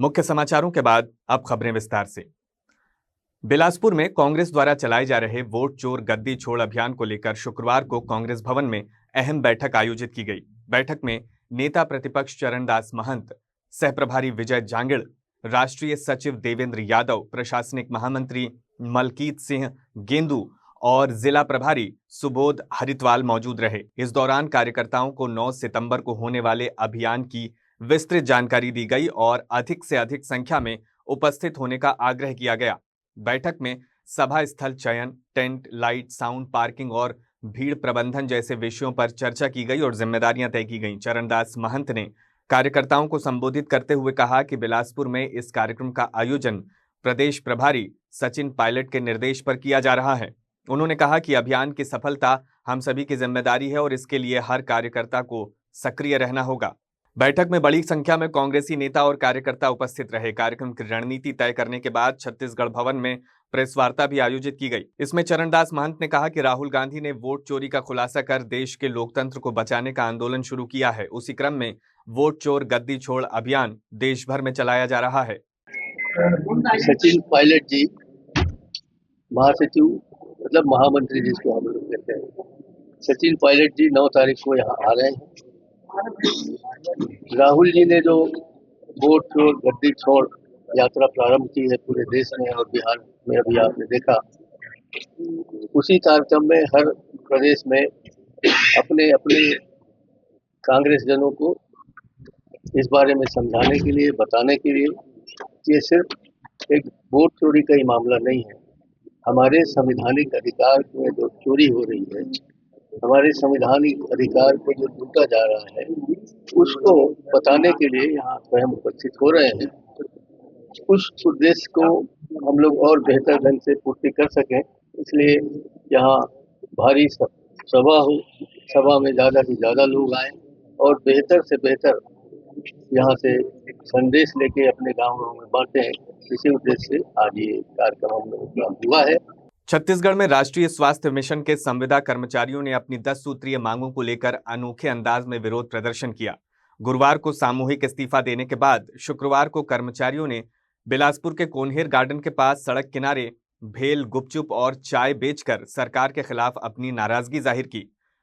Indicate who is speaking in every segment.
Speaker 1: मुख्य समाचारों के बाद अब खबरें विस्तार से। बिलासपुर में कांग्रेस द्वारा चलाए जा रहे वोट चोर गद्दी छोड़ अभियान को लेकर शुक्रवार को कांग्रेस भवन में अहम बैठक आयोजित की गई। बैठक में नेता प्रतिपक्ष चरणदास महंत, सहप्रभारी विजय जांगिड़, राष्ट्रीय सचिव देवेंद्र यादव, प्रशासनिक महामंत्री मलकीत सिंह गेंदू और जिला प्रभारी सुबोध हरितवाल मौजूद रहे। इस दौरान कार्यकर्ताओं को 9 सितंबर को होने वाले अभियान की विस्तृत जानकारी दी गई और अधिक से अधिक संख्या में उपस्थित होने का आग्रह किया गया। बैठक में सभा स्थल चयन, टेंट, लाइट, साउंड, पार्किंग और भीड़ प्रबंधन जैसे विषयों पर चर्चा की गई और जिम्मेदारियां तय की गईं। चरणदास महंत ने कार्यकर्ताओं को संबोधित करते हुए कहा कि बिलासपुर में इस कार्यक्रम का आयोजन प्रदेश प्रभारी सचिन पायलट के निर्देश पर किया जा रहा है। उन्होंने कहा कि अभियान की सफलता हम सभी की जिम्मेदारी है और इसके लिए हर कार्यकर्ता को सक्रिय रहना होगा। बैठक में बड़ी संख्या में कांग्रेसी नेता और कार्यकर्ता उपस्थित रहे। कार्यक्रम की रणनीति तय करने के बाद छत्तीसगढ़ भवन में प्रेस वार्ता भी आयोजित की गई। इसमें चरणदास महंत ने कहा कि राहुल गांधी ने वोट चोरी का खुलासा कर देश के लोकतंत्र को बचाने का आंदोलन शुरू किया है। उसी क्रम में वोट चोर गद्दी छोड़ अभियान देश भर में चलाया जा रहा है।
Speaker 2: सचिन पायलट जी, महासचिव मतलब महामंत्री जिसको हम लोग कहते हैं, सचिन पायलट जी 9 तारीख को यहाँ आ रहे हैं। राहुल जी ने जो वोट चोर गद्दी छोड़ यात्रा प्रारंभ की है पूरे देश में और बिहार में, अभी आपने देखा, उसी कार्यक्रम में हर प्रदेश में अपने अपने कांग्रेस जनों को इस बारे में समझाने के लिए, बताने के लिए कि ये सिर्फ एक वोट चोरी का ही मामला नहीं है। हमारे संवैधानिक अधिकार में जो चोरी हो रही है, हमारे संवैधानिक अधिकार को जो लूटा जा रहा है, उसको बताने के लिए यहाँ स्वयं उपस्थित हो रहे हैं। उस उद्देश्य को हम लोग और बेहतर ढंग से पूर्ति कर सकें, इसलिए यहाँ भारी सभा हो, सभा में ज़्यादा से ज़्यादा लोग आए और बेहतर से बेहतर यहाँ से संदेश लेके अपने गाँवों में बांटे। इसी उद्देश्य से आज ये कार्यक्रम हम लोगों का हुआ है।
Speaker 1: छत्तीसगढ़ में राष्ट्रीय स्वास्थ्य मिशन के संविदा कर्मचारियों ने अपनी 10 सूत्रीय मांगों को लेकर अनोखे अंदाज में विरोध प्रदर्शन किया। गुरुवार को सामूहिक इस्तीफा देने के बाद शुक्रवार को कर्मचारियों ने बिलासपुर के कोनहेर गार्डन के पास सड़क किनारे भेल, गुपचुप और चाय बेचकर सरकार के खिलाफ अपनी नाराजगी जाहिर की।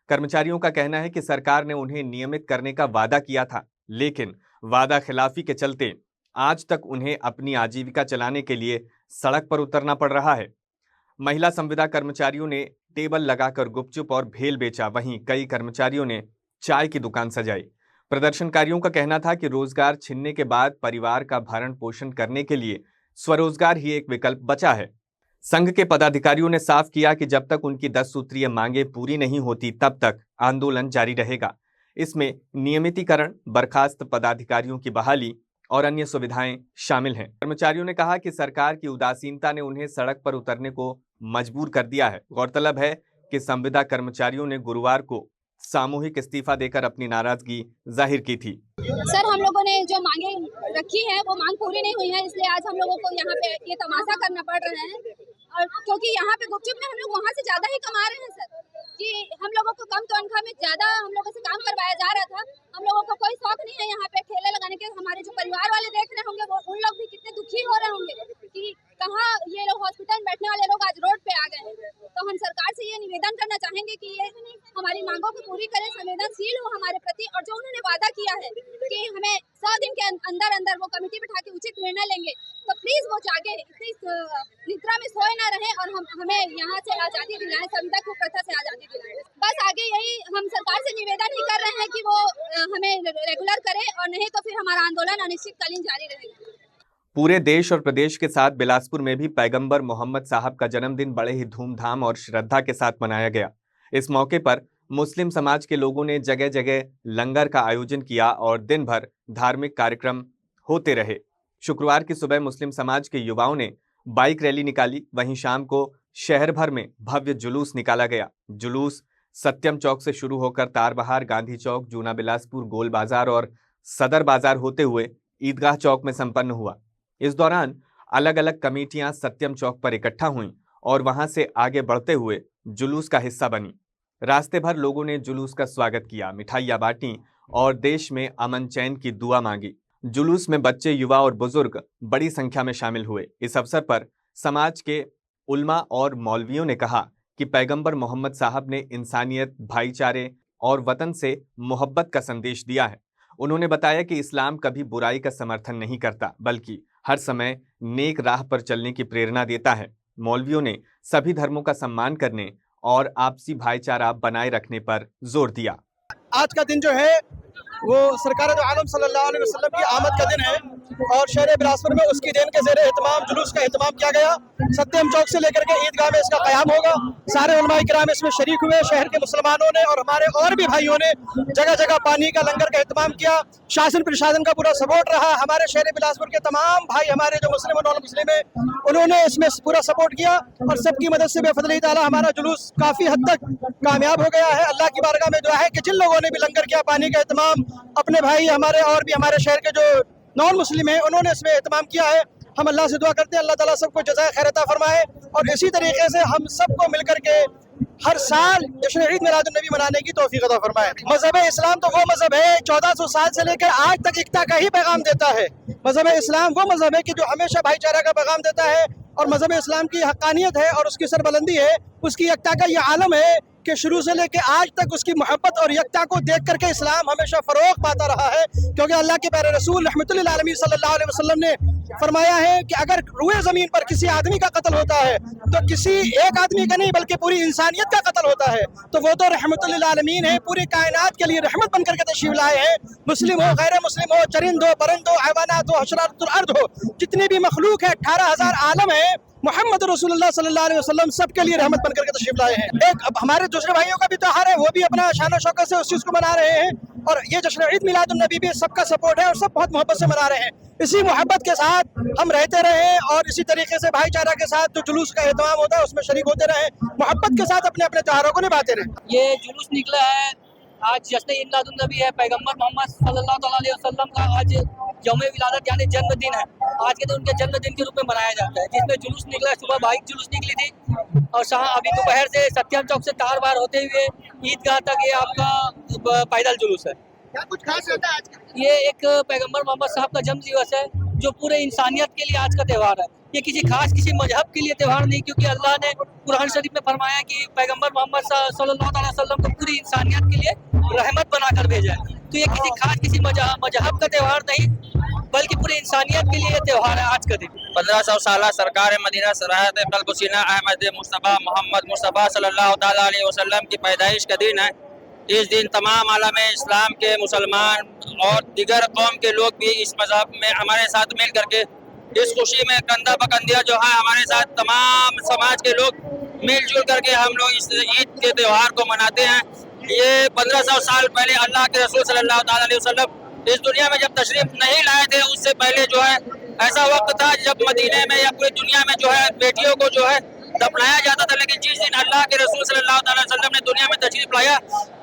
Speaker 1: कर्मचारियों का कहना है कि सरकार ने उन्हें नियमित करने का वादा किया था, लेकिन वादा खिलाफी के चलते आज तक उन्हें अपनी आजीविका चलाने के लिए सड़क पर उतरना पड़ रहा है। महिला संविदा कर्मचारियों ने टेबल लगाकर गुपचुप और भेल बेचा, वहीं कई कर्मचारियों ने चाय की दुकान सजाई। प्रदर्शनकारियों का कहना था कि रोजगार छिनने के बाद परिवार का भरण पोषण करने के लिए स्वरोजगार ही एक विकल्प बचा है। संघ के पदाधिकारियों ने साफ किया कि जब तक उनकी 10 सूत्रीय मांगे पूरी नहीं होती तब तक आंदोलन जारी रहेगा। इसमें नियमितीकरण, बर्खास्त पदाधिकारियों की बहाली और अन्य सुविधाएं शामिल हैं। कर्मचारियों ने कहा कि सरकार की उदासीनता ने उन्हें सड़क पर उतरने को मजबूर कर दिया है। गौरतलब है कि संविदा कर्मचारियों ने गुरुवार को सामूहिक इस्तीफा देकर अपनी नाराजगी जाहिर की थी।
Speaker 3: सर, हम लोगों ने जो मांगे रखी है वो मांग पूरी नहीं हुई है, इसलिए आज हम लोगों को यहाँ पे ये तमाशा करना पड़ रहा है। और क्योंकि यहाँ पे गुपचुप में हम लोग वहाँ से ज्यादा ही कमा रहे हैं सर, कि हम लोगों को कम तनख्वाह में ज्यादा हम लोगों से काम करवाया जा रहा था। हम लोगों को कोई शौक नहीं है यहाँ पे ठेले लगाने के। हमारे जो परिवार वाले देख रहे होंगे वो उन लोग भी कितने दुखी हो रहे होंगे कि कहाँ ये लोग हॉस्पिटल बैठने वाले लोग आज रोड पे आ गए हैं। तो हम सरकार से ये निवेदन करना चाहेंगे कि ये हमारी मांगों को पूरी करें, संवेदनशील हो हमारे प्रति, और जो उन्होंने वादा किया है कि हमें 100 दिन के अंदर अंदर वो कमेटी बिठा के उचित निर्णय लेंगे, तो प्लीज वो जागे, इतनी निद्रा में सोए ना रहे और हमें यहाँ से आजादी दिलाएं, संविदा को प्रथा से आजादी दिलाएं। बस आगे यही हम सरकार से निवेदन ही कर रहे हैं कि वो हमें रेगुलर करे, और नहीं तो फिर हमारा आंदोलन अनिश्चितकालीन जारी रहेगा।
Speaker 1: पूरे देश और प्रदेश के साथ बिलासपुर में भी पैगंबर मोहम्मद साहब का जन्मदिन बड़े ही धूमधाम और श्रद्धा के साथ मनाया गया। इस मौके पर मुस्लिम समाज के लोगों ने जगह जगह लंगर का आयोजन किया और दिन भर धार्मिक कार्यक्रम होते रहे। शुक्रवार की सुबह मुस्लिम समाज के युवाओं ने बाइक रैली निकाली, वहीं शाम को शहर भर में भव्य जुलूस निकाला गया। जुलूस सत्यम चौक से शुरू होकर तारबहार, गांधी चौक, जूना बिलासपुर, गोल बाजार और सदर बाजार होते हुए ईदगाह चौक में संपन्न हुआ। इस दौरान अलग अलग कमेटियां सत्यम चौक पर इकट्ठा हुईं और वहां से आगे बढ़ते हुए जुलूस का हिस्सा बनी। रास्ते भर लोगों ने जुलूस का स्वागत किया, मिठाइयां बांटी और देश में अमन चैन की दुआ मांगी। जुलूस में बच्चे, युवा और बुजुर्ग बड़ी संख्या में शामिल हुए। इस अवसर पर समाज के उल्मा और मौलवियों ने कहा कि पैगंबर मोहम्मद साहब ने इंसानियत, भाईचारे और वतन से मोहब्बत का संदेश दिया है। उन्होंने बताया कि इस्लाम कभी बुराई का समर्थन नहीं करता, बल्कि हर समय नेक राह पर चलने की प्रेरणा देता है। मौलवियों ने सभी धर्मों का सम्मान करने और आपसी भाईचारा बनाए रखने पर जोर दिया।
Speaker 4: आज का दिन जो है वो सरकार दो आलम सल्लल्लाहु अलैहि वसल्लम की आमद का दिन है और शहर बिलासपुर में उसकी दिन के ज़ेरे एहतमाम जुलूस का एहतमाम किया गया। सत्यम चौक से लेकर के ईदगाह में इसका क़याम होगा। सारे उलमाए किराम इसमें शरीक हुए। शहर के मुसलमानों ने और हमारे और भी भाइयों ने जगह जगह पानी का लंगर का एहतमाम किया। शासन प्रशासन का पूरा सपोर्ट रहा। हमारे शहर बिलासपुर के तमाम भाई, हमारे जो मुस्लिम और नॉन मुस्लिम है, उन्होंने इसमें पूरा सपोर्ट किया और सबकी मदद से बेफजली ताला हमारा जुलूस काफ़ी हद तक कामयाब हो गया है। अल्लाह की बारगाह में दुआ है कि जिन लोगों ने भी लंगर किया, पानी का एहतमाम, अपने भाई हमारे और भी हमारे शहर के जो नॉन मुस्लिम है उन्होंने इसमें एहतमाम किया है। हम अल्लाह से दुआ करते हैं अल्लाह ताला सबको जज़ाए खैर अता फरमाए और इसी तरीके से हम सबको मिलकर के हर साल जश्न ईद मिलादुन नबी मनाने की तौफीक अता फरमाए। मज़हब इस्लाम तो वो मज़हब है 1400 साल से लेकर आज तक एकता का ही पैगाम देता है। मज़हब इस्लाम वो मज़हब है कि जो हमेशा भाईचारा का पैगाम देता है और मज़हब इस्लाम की हक़ानियत है और उसकी सरबलंदी है, उसकी एकता का ये आलम है कि शुरू से लेकर आज तक उसकी मोहब्बत और यकता को देख करके इस्लाम हमेशा फ़रोग़ पाता रहा है। क्योंकि अल्लाह के प्यारे रसूल रहमतुल लिल आलमीन सल्लल्लाहु अलैहि वसल्लम ने फरमाया है कि अगर रुए ज़मीन पर किसी आदमी का कत्ल होता है तो किसी एक आदमी का नहीं बल्कि पूरी इंसानियत का कत्ल होता है, तो वो तो रहमतुल लिल आलमीन है, पूरी कायनात के लिए रहमत बन करके तशरीफ लाए हैं। मुस्लिम हो, गैर मुस्लिम हो, चरिंद हो, परिंद हो, हैवानात हो, हशरातुल अर्द हो, जितनी भी मखलूक है, 18,000 आलम है, मोहम्मद रसूलुल्लाह सल्लल्लाहु अलैहि वसल्लम सबके लिए रहमत बनकर के तशरीफ लाए हैं। एक अब हमारे दूसरे भाइयों का भी त्योहार है, वो भी अपना शान और शौकत से उस चीज़ को मना रहे हैं और ये जश्न ईद मिलादुन नबी भी सबका सपोर्ट है और सब बहुत मोहब्बत से मना रहे हैं। इसी मोहब्बत के साथ हम रहते रहें और इसी तरीके से भाईचारा के साथ जो जुलूस का एहतमाम होता है उसमें शरीक होते रहें, मोहब्बत के साथ अपने अपने त्योहारों को निभाते रहें।
Speaker 5: ये जुलूस निकला है आज जश्न ईद मिलादुन नबी है, पैगंबर मोहम्मद सल्लल्लाहु अलैहि वसल्लम का आज यौम विलादत यानी जन्मदिन है। आज के दिन उनके जन्मदिन के रूप में मनाया जाता है, जिसमें जुलूस निकला। सुबह बाइक जुलूस निकली थी और अभी दोपहर से सत्यम चौक से तार बार होते हुए ईदगाह तक ये आपका पैदल जुलूस है।
Speaker 4: क्या कुछ खास होता है आज का?
Speaker 5: ये एक पैगंबर मोहम्मद साहब का जन्म दिवस है जो पूरे इंसानियत के लिए आज का त्यौहार है। ये किसी खास किसी मजहब के लिए त्यौहार नहीं, क्योंकि अल्लाह ने कुरान शरीफ में फरमाया कि पैगंबर मोहम्मद सल्लल्लाहु अलैहि वसल्लम को पूरी इंसानियत के लिए रहमत बनाकर भेजा है। तो ये किसी खास किसी मजहब का त्यौहार नहीं, बल्कि पूरी इंसानियत के लिए ये त्यौहार है आज का दिन।
Speaker 6: 1500 साल सरकार मदीना सराहत कल्बुसीना अहमद मुस्तफ़ा मोहम्मद मुस्तफ़ा सल्लल्लाहु ताला अलैहि वसल्लम की पैदाइश का दिन है। इस दिन तमाम आलम इस्लाम के मुसलमान और दिगर कौम के लोग भी इस मज़हब में हमारे साथ मिल करके इस खुशी में कंधा पकंदिया जो है हमारे साथ तमाम समाज के लोग मिलजुल करके हम लोग इस ईद के त्यौहार को मनाते हैं। ये 1500 साल पहले अल्लाह के रसूल सल्लल्लाहु ताला अलैहि वसल्लम इस दुनिया में जब तशरीफ नहीं लाए थे, उससे पहले जो है ऐसा वक्त था जब मदीने में या पूरी दुनिया में जो है बेटियों को जो है दफनाया जाता था। लेकिन जिस दिन अल्लाह के रसूल सल्लल्लाहु अलैहि वसल्लम ने दुनिया में तशरीफ लाया,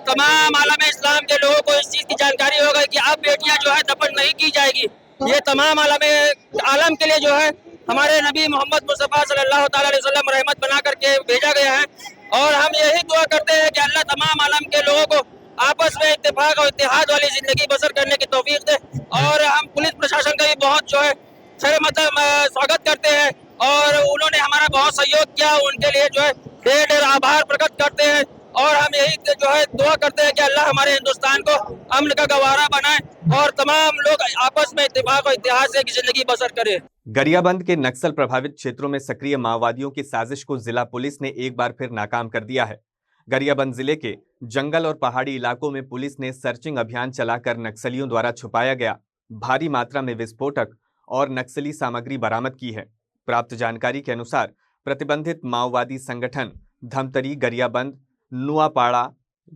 Speaker 6: तमाम आलम इस्लाम के लोगों को इस चीज़ की जानकारी हो गई कि अब बेटियां जो है दफन नहीं की जाएगी। ये तमाम आलम के लिए जो है हमारे नबी मोहम्मद मुस्तफ़ा सल्लल्लाहु अलैहि वसल्लम रहमत बना करके भेजा गया है और हम यही दुआ करते हैं कि अल्लाह तमाम आलम के लोगों को आपस में इत्तेफाक और इत्तेहाद वाली ज़िंदगी बसर करने की तौफीक दे। और हम पुलिस प्रशासन का भी बहुत जो है स्वागत करते हैं और उन्होंने हमारा बहुत सहयोग किया, उनके लिए जो है ढेर ढेर आभार प्रकट करते हैं और हम यही जो है दुआ करते हैं कि अल्लाह हमारे हिंदुस्तान को अमन का गवारा बनाए और तमाम लोग आपस में इत्तेफाक और इत्तेहाद से जिंदगी बसर करें।
Speaker 1: गरियाबंद के नक्सल प्रभावित क्षेत्रों में सक्रिय माओवादियों की साजिश को जिला पुलिस ने एक बार फिर नाकाम कर दिया है। गरियाबंद जिले के जंगल और पहाड़ी इलाकों में पुलिस ने सर्चिंग अभियान चलाकर नक्सलियों द्वारा छुपाया गया भारी मात्रा में विस्फोटक और नक्सली सामग्री बरामद की है। प्राप्त जानकारी के अनुसार प्रतिबंधित माओवादी संगठन धमतरी गरियाबंद नुआपाड़ा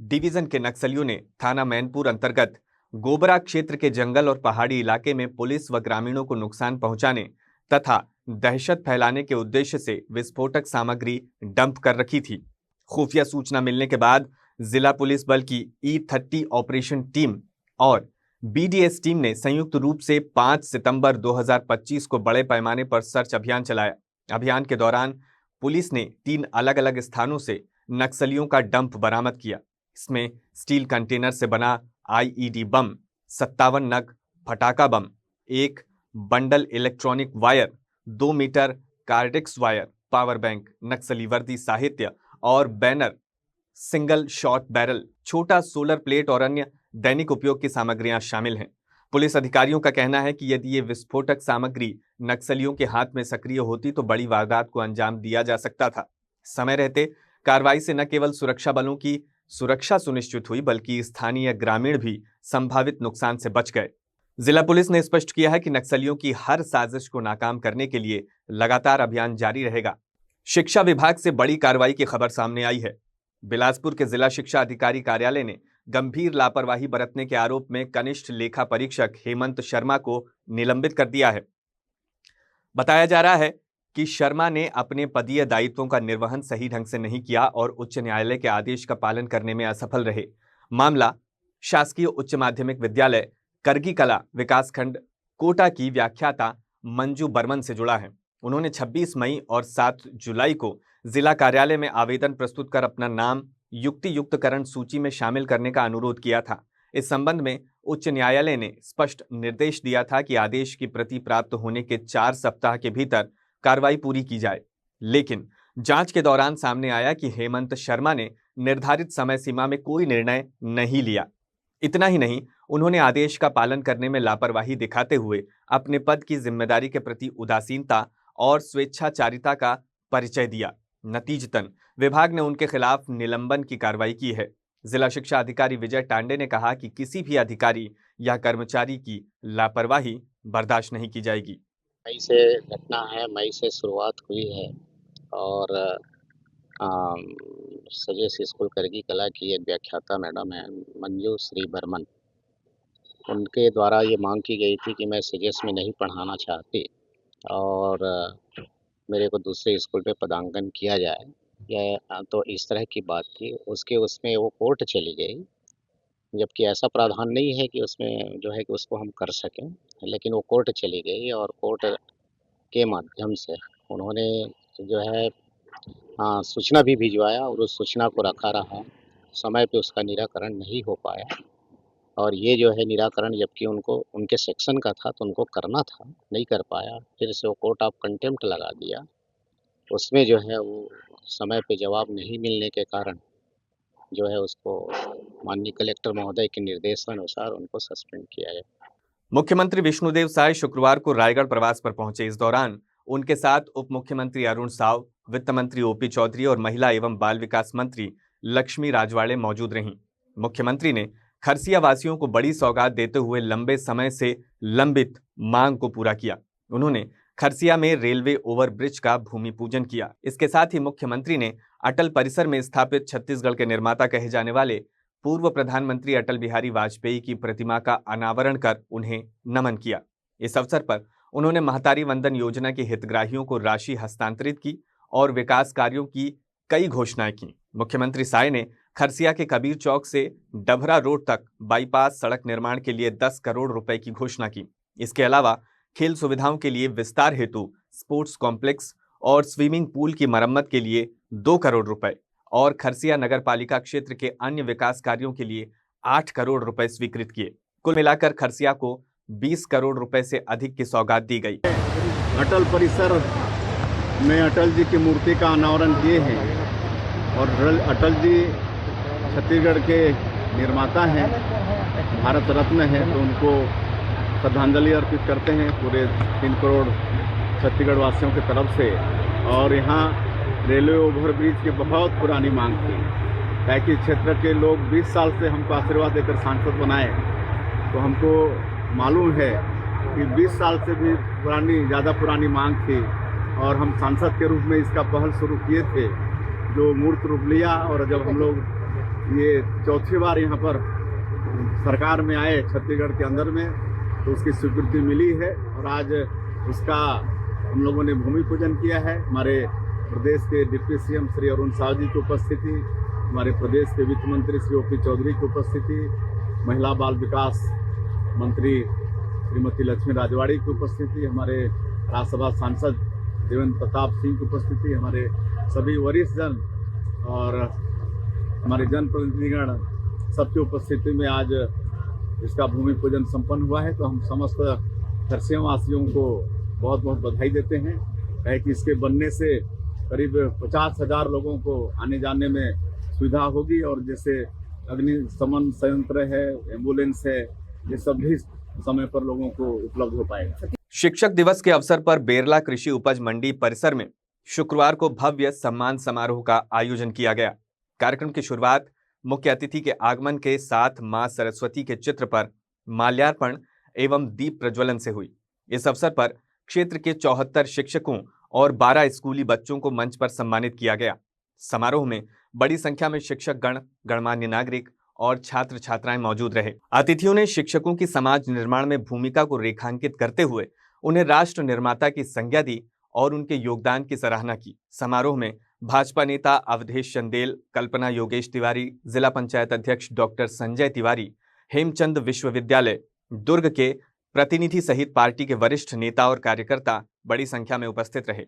Speaker 1: डिवीजन के नक्सलियों ने थाना मैनपुर अंतर्गत गोबरा क्षेत्र के जंगल और पहाड़ी इलाके में पुलिस व ग्रामीणों को नुकसान पहुंचाने तथा दहशत फैलाने के उद्देश्य से विस्फोटक सामग्री डंप कर रखी थी। खुफिया सूचना मिलने के बाद जिला पुलिस बल की E30 ऑपरेशन टीम और BDS टीम ने संयुक्त रूप से 5 सितंबर 2025 को बड़े पैमाने पर सर्च अभियान चलाया। अभियान के दौरान पुलिस ने 3 अलग अलग स्थानों से नक्सलियों का डंप बरामद किया। इसमें स्टील कंटेनर से बना IED बम, 57 नग फटाका बम, एक bundle electronic wire, 2 metre cordex wire, power bank, नक्सली वर्दी साहित्य और बैनर, सिंगल शॉट बैरल, छोटा सोलर प्लेट और अन्य दैनिक उपयोग की सामग्रियां शामिल हैं। पुलिस अधिकारियों का कहना है कि यदि ये विस्फोटक सामग्री नक्सलियों के हाथ में सक्रिय होती तो बड़ी वारदात को अंजाम दिया जा सकता था। समय रहते कार्रवाई से न केवल सुरक्षा बलों की सुरक्षा सुनिश्चित हुई बल्कि स्थानीय ग्रामीण भी संभावित नुकसान से बच गए। जिला पुलिस ने स्पष्ट किया है कि नक्सलियों की हर साजिश को नाकाम करने के लिए लगातार अभियान जारी रहेगा। शिक्षा विभाग से बड़ी कार्रवाई की खबर सामने आई है। बिलासपुर के जिला शिक्षा अधिकारी कार्यालय ने गंभीर लापरवाही बरतने के आरोप में कनिष्ठ लेखा परीक्षक हेमंत शर्मा को निलंबित कर दिया है। बताया जा रहा है कि शर्मा ने अपने पदीय दायित्वों का निर्वहन सही ढंग से नहीं किया और उच्च न्यायालय के आदेश का पालन करने में असफल रहे। मामला शासकीय उच्च माध्यमिक विद्यालय करगी कला विकासखंड कोटा की व्याख्याता मंजू बर्मन से जुड़ा है। उन्होंने 26 मई और 7 जुलाई को जिला कार्यालय में आवेदन प्रस्तुत कर अपना नाम युक्ति युक्तकरण सूची में शामिल करने का अनुरोध किया था। इस संबंध में उच्च न्यायालय ने स्पष्ट निर्देश दिया था कि आदेश की प्रति प्राप्त होने के 4 सप्ताह के भीतर कार्रवाई पूरी की जाए। लेकिन जांच के दौरान सामने आया कि हेमंत शर्मा ने निर्धारित समय सीमा में कोई निर्णय नहीं लिया। इतना ही नहीं, उन्होंने आदेश का पालन करने में लापरवाही दिखाते हुए अपने पद की जिम्मेदारी के प्रति उदासीनता और स्वेच्छाचारिता का परिचय दिया। नतीजतन विभाग ने उनके खिलाफ निलंबन की कार्रवाई की है। जिला शिक्षा अधिकारी विजय टांडे ने कहा कि किसी भी अधिकारी या कर्मचारी की लापरवाही बर्दाश्त नहीं की जाएगी।
Speaker 7: मई से घटना है, मई से शुरुआत हुई है और सजेश स्कूल करगी कला की एक व्याख्याता मैडम है मंजू श्री बर्मन, उनके द्वारा ये मांग की गई थी कि मैं सजेश में नहीं पढ़ाना चाहती और मेरे को दूसरे स्कूल पे पदांकन किया जाए, या तो इस तरह की बात थी। उसमें वो कोर्ट चली गई, जबकि ऐसा प्रावधान नहीं है कि उसमें जो है कि उसको हम कर सकें, लेकिन वो कोर्ट चली गई और कोर्ट के माध्यम से उन्होंने जो है सूचना भी भिजवाया और उस सूचना को रखा रहा, समय पे उसका निराकरण नहीं हो पाया। और ये जो है निराकरण जबकि उनको उनके सेक्शन का था तो उनको करना था, नहीं कर पाया। फिर से वो कोर्ट ऑफ कंटेम्प्ट लगा दिया। उसमें जो है वो समय पे जवाब नहीं मिलने के कारण जो है उसको माननीय कलेक्टर महोदय के निर्देशानुसार उनको सस्पेंड किया गया।
Speaker 1: मुख्यमंत्री विष्णुदेव साय शुक्रवार को रायगढ़ प्रवास पर पहुंचे। इस दौरान उनके साथ उप मुख्यमंत्री अरुण साव, वित्त मंत्री ओपी चौधरी और महिला एवं बाल विकास मंत्री लक्ष्मी राजवाड़े मौजूद रहीं। मुख्यमंत्री ने खरसिया वासियों को बड़ी सौगात देते हुए लंबे समय से लंबित मांग को पूरा किया। उन्होंने खरसिया में रेलवे ओवरब्रिज का भूमि पूजन किया। इसके साथ ही मुख्यमंत्री ने अटल परिसर में स्थापित छत्तीसगढ़ के निर्माता कहे जाने वाले पूर्व प्रधानमंत्री अटल बिहारी वाजपेयी की प्रतिमा का अनावरण कर उन्हें नमन किया। इस अवसर पर उन्होंने महतारी वंदन योजना के हितग्राहियों को राशि हस्तांतरित की और विकास कार्यों की कई घोषणाएं की। मुख्यमंत्री साय ने खरसिया के कबीर चौक से डभरा रोड तक बाईपास सड़क निर्माण के लिए 10 करोड़ रुपए की घोषणा की। इसके अलावा खेल सुविधाओं के लिए विस्तार हेतु स्पोर्ट्स कॉम्प्लेक्स और स्विमिंग पूल की मरम्मत के लिए 2 करोड़ रुपए और खरसिया नगर पालिका क्षेत्र के अन्य विकास कार्यों के लिए 8 करोड़ रुपए स्वीकृत किए। कुल मिलाकर खरसिया को 20 करोड़ रुपए से अधिक की सौगात दी गई।
Speaker 8: अटल परिसर में अटल जी की मूर्ति का अनावरण किए हैं और अटल जी छत्तीसगढ़ के निर्माता हैं, भारत रत्न हैं, तो उनको श्रद्धांजलि अर्पित करते हैं पूरे 3 करोड़ छत्तीसगढ़ वासियों की तरफ से। और यहाँ रेलवे ओवरब्रिज की बहुत पुरानी मांग थी, ताकि क्षेत्र के लोग 20 साल से हमको आशीर्वाद देकर सांसद बनाए, तो हमको मालूम है कि 20 साल से भी ज़्यादा पुरानी मांग थी और हम सांसद के रूप में इसका पहल शुरू किए थे, जो मूर्त रूप लिया। और जब हम लोग ये चौथी बार यहाँ पर सरकार में आए छत्तीसगढ़ के अंदर में, तो उसकी स्वीकृति मिली है और आज उसका हम लोगों ने भूमि पूजन किया है। हमारे प्रदेश के डिप्टी सीएम श्री अरुण साव जी की उपस्थिति, हमारे प्रदेश के वित्त मंत्री श्री ओपी चौधरी की उपस्थिति, महिला बाल विकास मंत्री श्रीमती लक्ष्मी राजवाड़ी की उपस्थिति, हमारे राज्यसभा सांसद देवेंद्र प्रताप सिंह की उपस्थिति, हमारे सभी वरिष्ठ जन और हमारे जनप्रतिनिधिगण सबकी उपस्थिति में आज इसका भूमि पूजन संपन्न हुआ है। तो हम समस्त खरसिया वासियों को बहुत बहुत बधाई देते हैं। है कि इसके बनने से करीब 50,000 लोगों को आने जाने में सुविधा होगी और जैसे अग्निशमन संयंत्र है, एम्बुलेंस है, ये सब भी समय पर लोगों को उपलब्ध हो पाएगा।
Speaker 1: शिक्षक दिवस के अवसर पर बेरला कृषि उपज मंडी परिसर में शुक्रवार को भव्य सम्मान समारोह का आयोजन किया गया। कार्यक्रम की शुरुआत मुख्य अतिथि के आगमन के साथ मां सरस्वती के चित्र पर माल्यार्पण एवं दीप प्रज्वलन से हुई। इस अवसर पर क्षेत्र के 74 शिक्षकों और 12 स्कूली बच्चों को मंच पर सम्मानित किया गया। समारोह में बड़ी संख्या में शिक्षक गण, गणमान्य नागरिक और छात्र छात्राएं मौजूद रहे। अतिथियों ने शिक्षकों की समाज निर्माण में भूमिका को रेखांकित करते हुए उन्हें राष्ट्र निर्माता की संज्ञा दी और उनके योगदान की सराहना की। समारोह में भाजपा नेता अवधेश चंदेल, कल्पना योगेश तिवारी, जिला पंचायत अध्यक्ष डॉक्टर संजय तिवारी, हेमचंद विश्वविद्यालय दुर्ग के प्रतिनिधि सहित पार्टी के वरिष्ठ नेता और कार्यकर्ता बड़ी संख्या में उपस्थित रहे।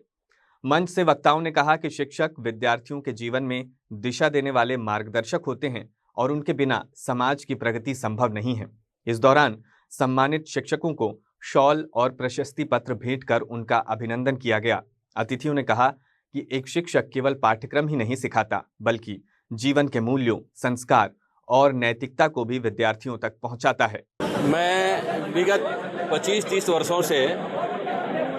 Speaker 1: मंच से वक्ताओं ने कहा कि शिक्षक विद्यार्थियों के जीवन में दिशा देने वाले मार्गदर्शक होते हैं और उनके बिना समाज की प्रगति संभव नहीं है। इस दौरान सम्मानित शिक्षकों को शॉल और प्रशस्ति पत्र भेंट कर उनका अभिनंदन किया गया। अतिथियों ने कहा कि एक शिक्षक केवल पाठ्यक्रम ही नहीं सिखाता, बल्कि जीवन के मूल्यों, संस्कार और नैतिकता को भी विद्यार्थियों तक पहुंचाता है।
Speaker 9: मैं विगत 25-30 वर्षों से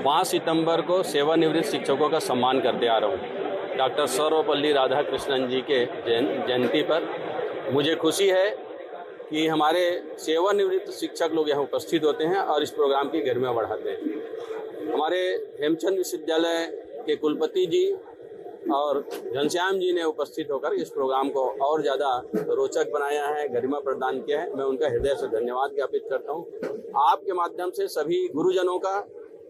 Speaker 9: 5 सितंबर को सेवानिवृत्त शिक्षकों का सम्मान करते आ रहा हूँ। डॉक्टर सर्वपल्ली राधाकृष्णन जी के जयंती पर मुझे खुशी है कि हमारे सेवानिवृत्त शिक्षक लोग यहाँ उपस्थित होते हैं और इस प्रोग्राम की गरिमा बढ़ाते हैं। हमारे हेमचंद विश्वविद्यालय के कुलपति जी और घनश्याम जी ने उपस्थित होकर इस प्रोग्राम को और ज़्यादा रोचक बनाया है, गरिमा प्रदान किया है। मैं उनका हृदय से धन्यवाद ज्ञापित करता हूँ। आपके माध्यम से सभी गुरुजनों का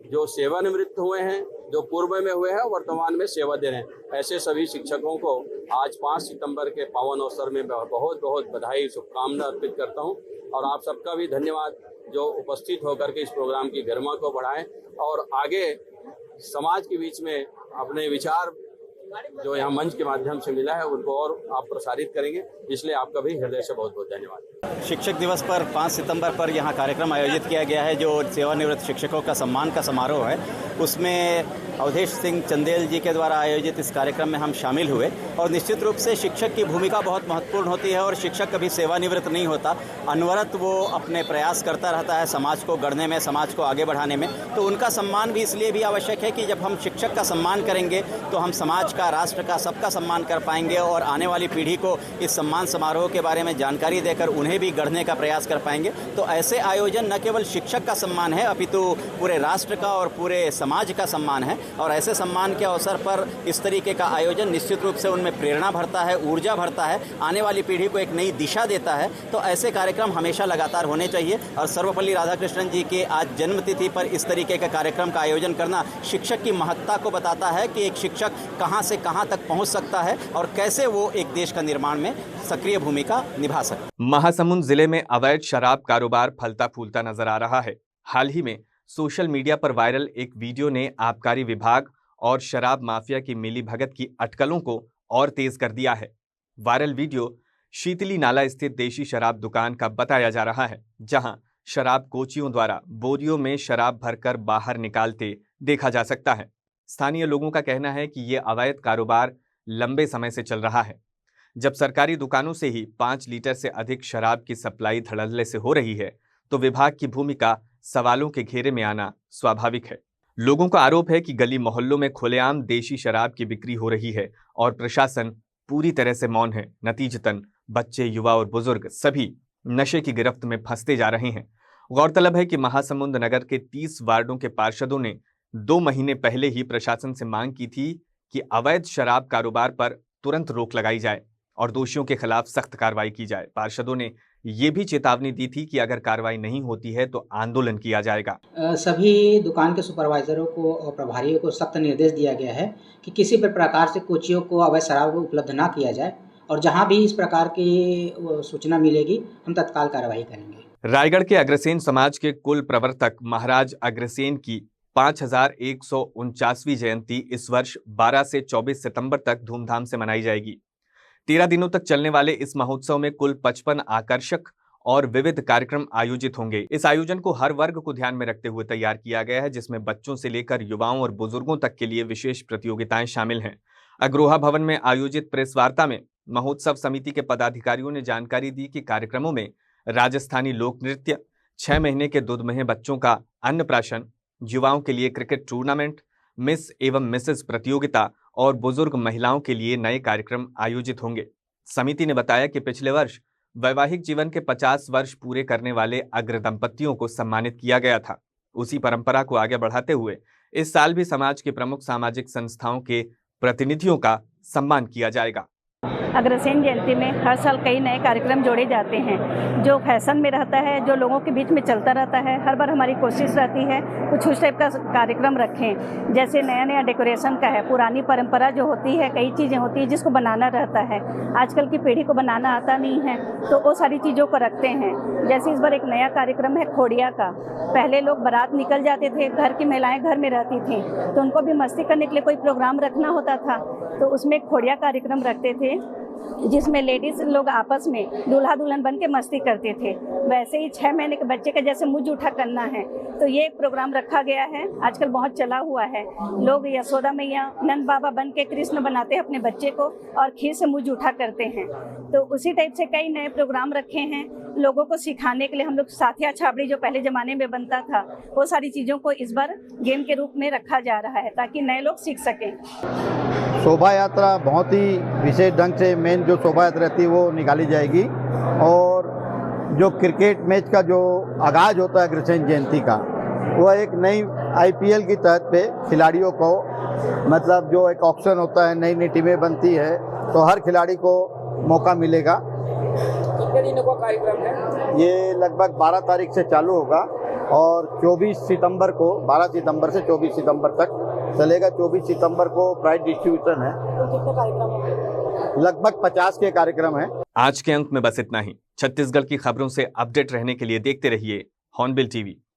Speaker 9: जो सेवानिवृत्त हुए हैं, जो पूर्व में हुए हैं, वर्तमान में सेवा दे रहे हैं, ऐसे सभी शिक्षकों को आज 5 सितंबर के पावन अवसर में बहुत बहुत बधाई, शुभकामना अर्पित करता हूं। और आप सबका भी धन्यवाद जो उपस्थित होकर के इस प्रोग्राम की गरिमा को बढ़ाएं और आगे समाज के बीच में अपने विचार जो यहाँ मंच के माध्यम से मिला है उनको और आप प्रसारित करेंगे, इसलिए आपका भी हृदय से बहुत बहुत धन्यवाद।
Speaker 10: शिक्षक दिवस पर 5 सितंबर पर यहाँ कार्यक्रम आयोजित किया गया है जो सेवानिवृत्त शिक्षकों का सम्मान का समारोह है। उसमें अवधेश सिंह चंदेल जी के द्वारा आयोजित इस कार्यक्रम में हम शामिल हुए और निश्चित रूप से शिक्षक की भूमिका बहुत महत्वपूर्ण होती है और शिक्षक कभी सेवानिवृत्त नहीं होता, अनवरत वो अपने प्रयास करता रहता है समाज को गढ़ने में, समाज को आगे बढ़ाने में। तो उनका सम्मान भी इसलिए भी आवश्यक है कि जब हम शिक्षक का सम्मान करेंगे तो हम समाज का, राष्ट्र का, सबका सम्मान कर पाएंगे और आने वाली पीढ़ी को इस सम्मान समारोह के बारे में जानकारी देकर उन्हें भी गढ़ने का प्रयास कर पाएंगे। तो ऐसे आयोजन न केवल शिक्षक का सम्मान है अपितु पूरे राष्ट्र का और पूरे समाज का सम्मान है और ऐसे सम्मान के अवसर पर इस तरीके का आयोजन निश्चित रूप से उनमें प्रेरणा भरता है, ऊर्जा भरता है, आने वाली पीढ़ी को एक नई दिशा देता है। तो ऐसे कार्यक्रम हमेशा लगातार होने चाहिए और सर्वपल्ली राधाकृष्णन जी के आज जन्मतिथि पर इस तरीके के कार्यक्रम का आयोजन करना शिक्षक की महत्ता को बताता है कि एक शिक्षक कहां से कहां तक पहुंच सकता है और कैसे वो एक देश का निर्माण में सक्रिय भूमिका निभा सकता है।
Speaker 1: महासमुंद जिले में अवैध शराब कारोबार फलता फूलता नजर आ रहा है। हाल ही में सोशल मीडिया पर वायरल एक वीडियो ने आबकारी विभाग और शराब माफिया की मिलीभगत की अटकलों को और तेज कर दिया है। वायरल वीडियो शीतली नाला स्थित देशी शराब दुकान का बताया जा रहा है, जहां शराब कोचियों द्वारा बोरियों में शराब भरकर बाहर निकालते देखा जा सकता है। स्थानीय लोगों का कहना है कि ये अवैध कारोबार लंबे समय से चल रहा है। जब सरकारी दुकानों से ही 5 लीटर से अधिक शराब की सप्लाई धड़ल्ले से हो रही है तो विभाग की भूमिका सवालों के घेरे में आना स्वाभाविक है। लोगों का आरोप है कि गली मोहल्लों में खुलेआम देशी शराब की बिक्री हो रही है और प्रशासन पूरी तरह से मौन है। नतीजतन बच्चे, युवा और बुजुर्ग सभी नशे की गिरफ्त में फंसते जा रहे हैं। गौरतलब है कि महासमुंद नगर के 30 वार्डों के पार्षदों ने 2 महीने पहले ही प्रशासन से मांग की थी कि अवैध शराब कारोबार पर तुरंत रोक लगाई जाए और दोषियों के खिलाफ सख्त कार्रवाई की जाए। पार्षदों ने ये भी चेतावनी दी थी कि अगर कार्रवाई नहीं होती है तो आंदोलन किया जाएगा।
Speaker 11: सभी दुकान के सुपरवाइजरों को और प्रभारियों को सख्त निर्देश दिया गया है कि किसी भी प्रकार से कोचियों को अवैध शराब उपलब्ध ना किया जाए और जहां भी इस प्रकार की सूचना मिलेगी हम तत्काल कार्रवाई करेंगे।
Speaker 1: रायगढ़ के अग्रसेन समाज के कुल प्रवर्तक महाराज अग्रसेन की 5149वीं जयंती इस वर्ष 12 से 24 सितंबर तक धूमधाम से मनाई जाएगी। 13 दिनों तक चलने वाले इस महोत्सव में कुल 55 आकर्षक और विविध कार्यक्रम आयोजित होंगे। इस आयोजन को हर वर्ग को ध्यान में रखते हुए तैयार किया गया है, जिसमें बच्चों से लेकर युवाओं और बुजुर्गों तक के लिए विशेष प्रतियोगिताएं शामिल हैं। अग्रोहा भवन में आयोजित प्रेस वार्ता में महोत्सव समिति के पदाधिकारियों ने जानकारी दी कि कार्यक्रमों में राजस्थानी लोक नृत्य, 6 महीने के दुधमहे बच्चों का अन्नप्राशन, युवाओं के लिए क्रिकेट टूर्नामेंट, मिस एवं मिसेस प्रतियोगिता और बुजुर्ग महिलाओं के लिए नए कार्यक्रम आयोजित होंगे। समिति ने बताया कि पिछले वर्ष वैवाहिक जीवन के 50 वर्ष पूरे करने वाले अग्र दंपतियों को सम्मानित किया गया था। उसी परंपरा को आगे बढ़ाते हुए इस साल भी समाज के प्रमुख सामाजिक संस्थाओं के प्रतिनिधियों का सम्मान किया जाएगा।
Speaker 12: अग्रसेन जयंती में हर साल कई नए कार्यक्रम जोड़े जाते हैं जो फैशन में रहता है, जो लोगों के बीच में चलता रहता है। हर बार हमारी कोशिश रहती है कुछ उस टाइप का कार्यक्रम रखें, जैसे नया नया डेकोरेशन का है। पुरानी परंपरा जो होती है, कई चीज़ें होती हैं जिसको बनाना रहता है, आजकल की पीढ़ी को बनाना आता नहीं है, तो वो सारी चीज़ों को रखते हैं। जैसे इस बार एक नया कार्यक्रम है खोड़िया का। पहले लोग बारात निकल जाते थे, घर की महिलाएँ घर में रहती थीं, तो उनको भी मस्ती करने के लिए कोई प्रोग्राम रखना होता था, तो उसमें खोड़िया कार्यक्रम रखते थे जिसमें लेडीज लोग आपस में दूल्हा दुल्हन बन के मस्ती करते थे। वैसे ही 6 महीने के बच्चे का जैसे मुँह जूठा करना है, तो ये एक प्रोग्राम रखा गया है, आजकल बहुत चला हुआ है। लोग यशोदा मैया नंद बाबा बन के कृष्ण बनाते हैं अपने बच्चे को और खीर से मुँह जूठा करते हैं। तो उसी टाइप से कई नए प्रोग्राम रखे हैं लोगों को सिखाने के लिए। हम लोग साथिया छाबड़ी जो पहले ज़माने में बनता था, वो सारी चीज़ों को इस बार गेम के रूप में रखा जा रहा है ताकि नए लोग सीख सकें।
Speaker 13: शोभा यात्रा बहुत ही विशेष ढंग से मेन जो शोभा यात्रा रहती है वो निकाली जाएगी, और जो क्रिकेट मैच का जो आगाज़ होता है अग्रसेन जयंती का, वो एक नई IPL की तहत पे खिलाड़ियों को, मतलब जो एक ऑक्शन होता है, नई नई टीमें बनती है, तो हर खिलाड़ी को मौका मिलेगा।
Speaker 5: कितने दिनों का कार्यक्रम है?
Speaker 13: ये लगभग 12 तारीख से चालू होगा और 24 सितंबर को, 12 सितंबर से 24 सितंबर तक चलेगा। 24 सितंबर को प्राइज डिस्ट्रीब्यूशन है।
Speaker 5: तो कितने कार्यक्रम होंगे?
Speaker 13: लगभग 50 के कार्यक्रम हैं।
Speaker 1: आज के अंक में बस इतना ही। छत्तीसगढ़ की खबरों से अपडेट रहने के लिए देखते रहिए हॉर्नबिल टीवी।